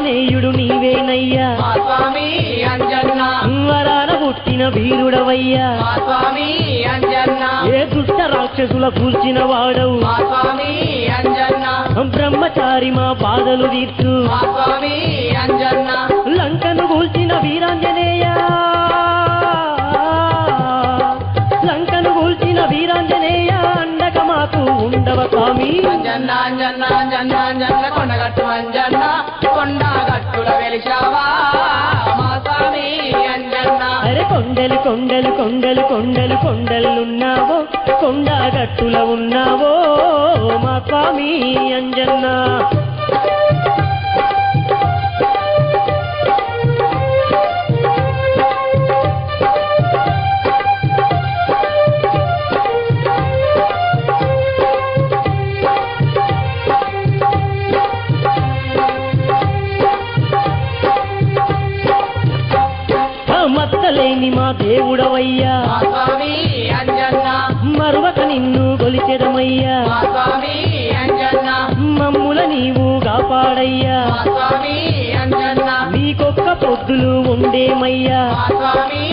ఆంజనేయుడు నీవేనయ్యా మా స్వామి అంజన్న వరాన పుట్టిన వీరుడవయ్యా మా స్వామి అంజన్న ఏ దుష్ట రాక్షసుల కూల్చిన వాడవు మా స్వామి అంజన్న బ్రహ్మచారి మా బాధలు తీర్చు మా స్వామి అంజన్న లంకను కూల్చిన వీరాంజనేయ లంకను కూల్చిన వీరాంజనేయ అండక మాకు ఉండవ స్వామి అంజన్న అంజన్న అంజన్న అంజన్న కొండగట్టు అంజన్న కొండగట్టుల వెలిశావా మా స్వామి అంజన్న అరే కొండలు కొండలు కొండలు కొండలు కొండలున్నావో కొండగట్టుల ఉన్నావో మా స్వామి అంజన్న మత్తలేని మా దేవుడవయ్యా మా స్వామి అంజన్న మరువక నిన్ను కొలిచెదమయ్యా మా స్వామి అంజన్న మమ్ముల నీవు కాపాడయ్యా మా స్వామి అంజన్న నీకొక్క పొద్దులు ఉండేమయ్యా మా స్వామి